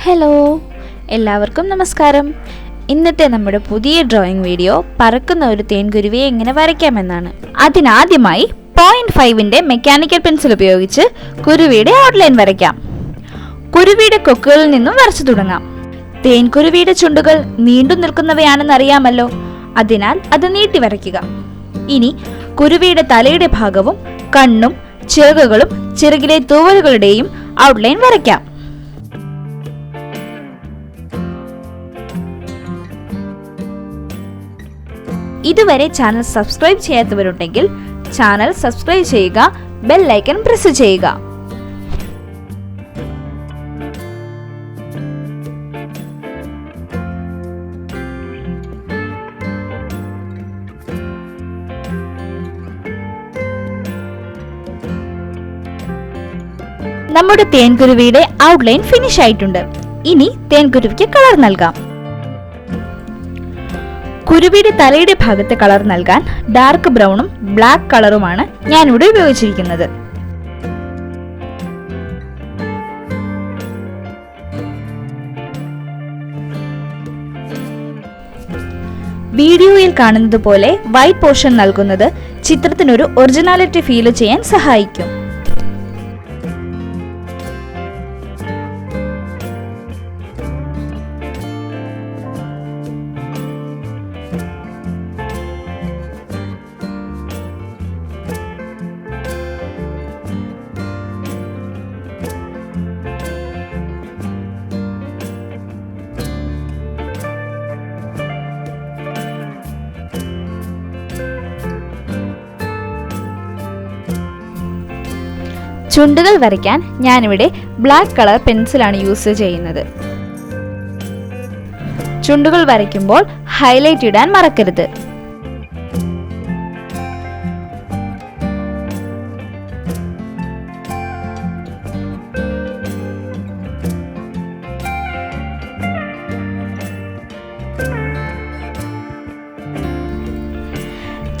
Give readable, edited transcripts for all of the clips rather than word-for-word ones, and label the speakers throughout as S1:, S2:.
S1: Hello, എല്ലാവർക്കും നമസ്കാരം. ഇന്നത്തെ നമ്മുടെ പുതിയ ഡ്രോയിങ് വീഡിയോ പറക്കുന്ന ഒരു തേൻകുരുവിയെ എങ്ങനെ വരയ്ക്കാമെന്നാണ്. അതിനാദ്യമായി 0.5 മെക്കാനിക്കൽ പെൻസിൽ ഉപയോഗിച്ച് കുരുവിയുടെ ഔട്ട്ലൈൻ വരയ്ക്കാം. കുരുവിയുടെ കൊക്കുകളിൽ നിന്നും വരച്ചു തുടങ്ങാം. തേൻകുരുവിയുടെ ചുണ്ടുകൾ നീണ്ടു നിൽക്കുന്നവയാണെന്ന് അറിയാമല്ലോ, അതിനാൽ അത് നീട്ടി വരയ്ക്കുക. ഇനി കുരുവിയുടെ തലയുടെ ഭാഗവും കണ്ണും ചിറകുകളും ചിറകിലെ തൂവലുകളുടെയും ഔട്ട്ലൈൻ വരയ്ക്കാം. ഇതുവരെ ചാനൽ സബ്സ്ക്രൈബ് ചെയ്യാത്തവരുണ്ടെങ്കിൽ ചാനൽ സബ്സ്ക്രൈബ് ചെയ്യുക, ബെൽ ഐക്കൺ പ്രസ് ചെയ്യുക. നമ്മുടെ തേൻകുരുവിയുടെ ഔട്ട്ലൈൻ ഫിനിഷ് ആയിട്ടുണ്ട്. ഇനി തേൻകുരുവിക്ക് കളർ നൽകാം. കുരുവിയുടെ തലയുടെ ഭാഗത്ത് കളർ നൽകാൻ ഡാർക്ക് ബ്രൗണും ബ്ലാക്ക് കളറുമാണ് ഞാനിവിടെ ഉപയോഗിച്ചിരിക്കുന്നത്. വീഡിയോയിൽ കാണുന്നത് പോലെ വൈറ്റ് പോർഷൻ നൽകുന്നത് ചിത്രത്തിനൊരു ഒറിജിനാലിറ്റി ഫീൽ ചെയ്യാൻ സഹായിക്കും. ചുണ്ടുകൾ വരയ്ക്കാൻ ഞാനിവിടെ ബ്ലാക്ക് കളർ പെൻസിലാണ് യൂസ് ചെയ്യുന്നത്. ചുണ്ടുകൾ വരയ്ക്കുമ്പോൾ ഹൈലൈറ്റ് ഇടാൻ മറക്കരുത്.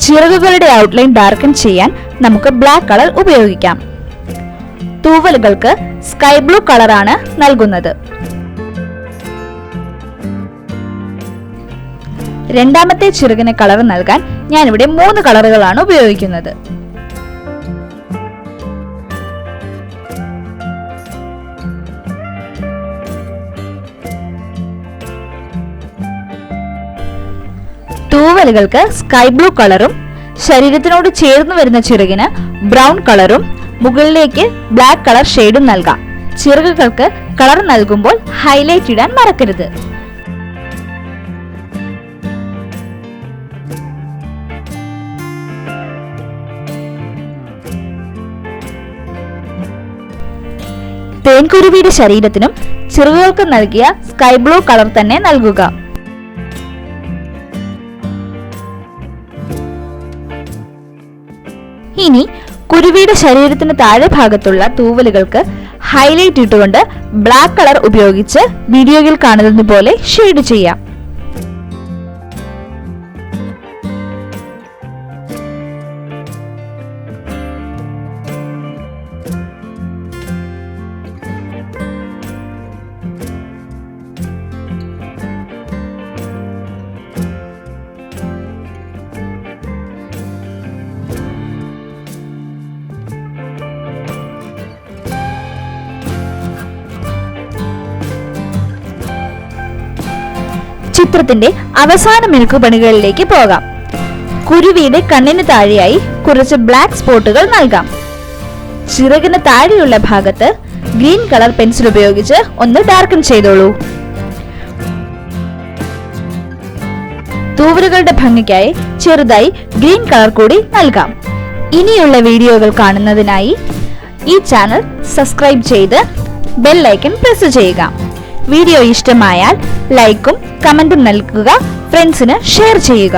S1: ചിറകുകളുടെ ഔട്ട്ലൈൻ ഡാർക്കൻ ചെയ്യാൻ നമുക്ക് ബ്ലാക്ക് കളർ ഉപയോഗിക്കാം. തൂവലുകൾക്ക് സ്കൈ ബ്ലൂ കളറാണ് നൽകുന്നത്. രണ്ടാമത്തെ ചിറകിന് കളർ നൽകാൻ ഞാനിവിടെ 3 കളറുകളാണ് ഉപയോഗിക്കുന്നത്. തൂവലുകൾക്ക് സ്കൈ ബ്ലൂ കളറും ശരീരത്തിനോട് ചേർന്ന് വരുന്ന ചിറകിന് ബ്രൗൺ കളറും മുകളിലേക്ക് ബ്ലാക്ക് കളർ ഷെയ്ഡും നൽകാം. ചിറകുകൾക്ക് കളർ നൽകുമ്പോൾ ഹൈലൈറ്റ് ഇടാൻ മറക്കരുത്. തേൻകുരുവിയുടെ ശരീരത്തിനും ചിറകുകൾക്ക് നൽകിയ സ്കൈ ബ്ലൂ കളർ തന്നെ നൽകുക. ഇനി കുരുവിയുടെ ശരീരത്തിന് താഴെ ഭാഗത്തുള്ള തൂവലുകൾക്ക് ഹൈലൈറ്റ് ഇട്ടുകൊണ്ട് ബ്ലാക്ക് കളർ ഉപയോഗിച്ച് വീഡിയോയിൽ കാണുന്നത് പോലെ ഷെയ്ഡ് ചെയ്യാം. ചിത്രത്തിന്റെ അവസാന മിനുക്കുപണികളിലേക്ക് പോകാം. കുരുവിയുടെ കണ്ണിന് താഴെയായി കുറച്ച് ബ്ലാക്ക് സ്പോട്ടുകൾ നൽകാം. ചിറകിന് താഴെയുള്ള ഭാഗത്ത് ഗ്രീൻ കളർ പെൻസിൽ ഉപയോഗിച്ച് ഒന്ന് ഡാർക്കൻ ചെയ്തോളൂ. തൂവലുകളുടെ ഭംഗിക്കായി ചെറുതായി ഗ്രീൻ കളർ കൂടി നൽകാം. ഇനിയുള്ള വീഡിയോകൾ കാണുന്നതിനായി ഈ ചാനൽ സബ്സ്ക്രൈബ് ചെയ്ത് ബെൽ ഐക്കൺ പ്രസ് ചെയ്യുക. വീഡിയോ ഇഷ്ടമായാൽ ലൈക്കും കമന്റും നൽകുക, ഫ്രണ്ട്സിന് ഷെയർ ചെയ്യുക.